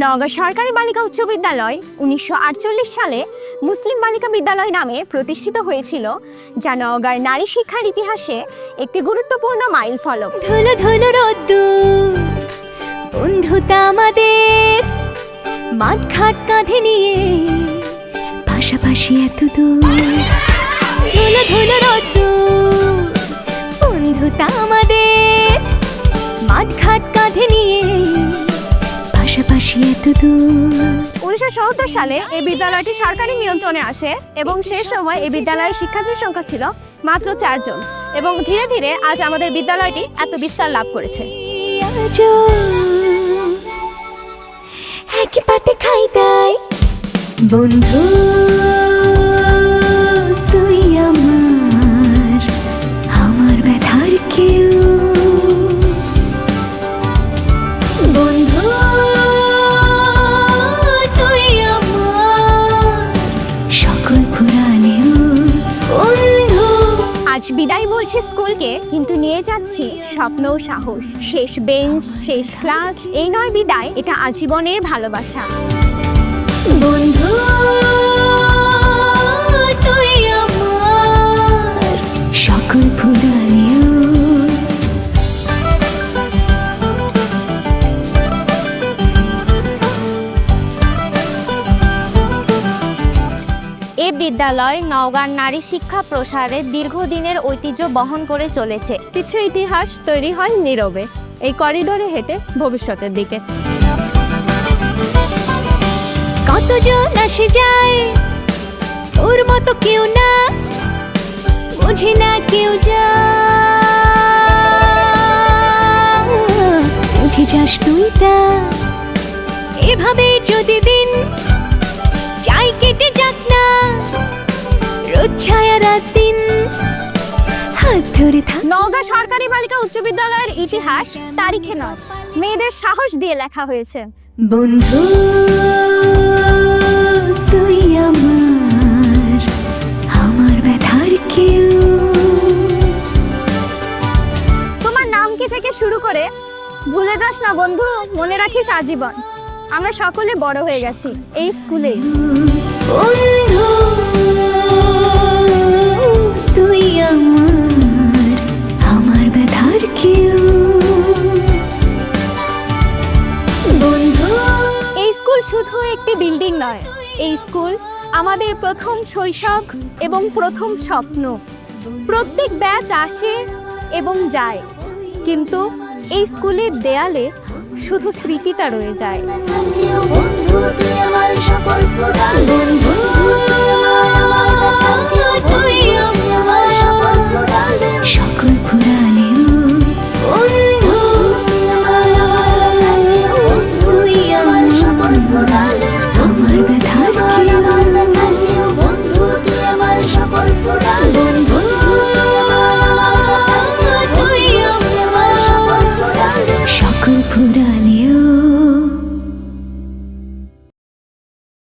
নওগাঁ সরকারি বালিকা উচ্চ বিদ্যালয় 1948 সালে মুসলিম বালিকা বিদ্যালয় নামে প্রতিষ্ঠিত হয়েছিল, যা নওগাঁর নারী শিক্ষার ইতিহাসে একটি গুরুত্বপূর্ণ মাইল ফলক। ধুলো ধুলো রোদ্দুর, বন্ধুতা আমাদের, মাঠ ঘাট কাঁধে নিয়ে পাশাপাশি এত দূর। ধুলো ধুলো রোদ্দুর, বন্ধুতা আমাদের, মাঠ ঘাট কাঁধে নিয়ে পাশাপাশি এত দূর। 1970 সালে এই বিদ্যালয়টি সরকারি নিয়ন্ত্রণে আসে এবং সেই সময় এই বিদ্যালয়ের শিক্ষার্থীর সংখ্যা ছিল মাত্র 4 জন, এবং ধীরে ধীরে আজ আমাদের বিদ্যালয়টি এত বিস্তার লাভ করেছে। একই পাতে খাই তাই বন্ধু, তুই আমার, আমার ব্যথার কেউ। বন্ধু তুই আমার সকল পুরাণেও বন্ধু। আজ বিদায় বলছি স্কুলকে, কিন্তু নিয়ে যাচ্ছি স্বপ্ন ও সাহস। শেষ বেঞ্চ, শেষ ক্লাস, এই নয় বিদায়, এটা আজীবনের ভালোবাসা। বন্ধু তুই আমার সকল পুরাণেও। এই বিদ্যালয় নওগাঁর নারী শিক্ষা প্রসারে দীর্ঘদিনের ঐতিহ্য বহন করে চলেছে। কিছু ইতিহাস তৈরি হয় নীরবে, এই করিডোরে হেঁটে ভবিষ্যতের দিকে। কতজন আসে যায়, তোর মতো কেউ না, বুঝি না কেউ যা, বুঝে যাস তুই তা। এভাবে যদি দিন যাই কেটে যাক না, রোদ ছায়া রাত দিন হাত ধরে থাক। নওগাঁ সরকারি বালিকা উচ্চ বিদ্যালয়ের ইতিহাস তারিখে নয়, মেয়েদের সাহস দিয়ে লেখা হয়েছে। বন্ধু তুই আমার, আমার ব্যথার কেউ। তোমার নাম কি থেকে শুরু করে ভুলে যাস না বন্ধু, মনে রাখিস আজীবন। আমরা সকলে বড় হয়ে গেছি এই স্কুলে। বন্ধু তুই আমার, আমার ব্যথার কেউ। বন্ধু এই স্কুল শুধু একটি বিল্ডিং নয়, এই স্কুল আমাদের প্রথম শৈশব এবং প্রথম স্বপ্ন। প্রত্যেক ব্যাচ আসে এবং যায়, কিন্তু এই স্কুলের দেয়ালে শুধু স্মৃতিটা রয়ে যায়। বন্ধু তুই আমার সকল পুরাণ, বন্ধু তুই আমার সকল পুরাণ, সকল পুরাণেও বন্ধু তুই আমার সকল পুরাণ, আমার ব্যথার কেউ। বন্ধু তুই আমার সকল পুরাণ।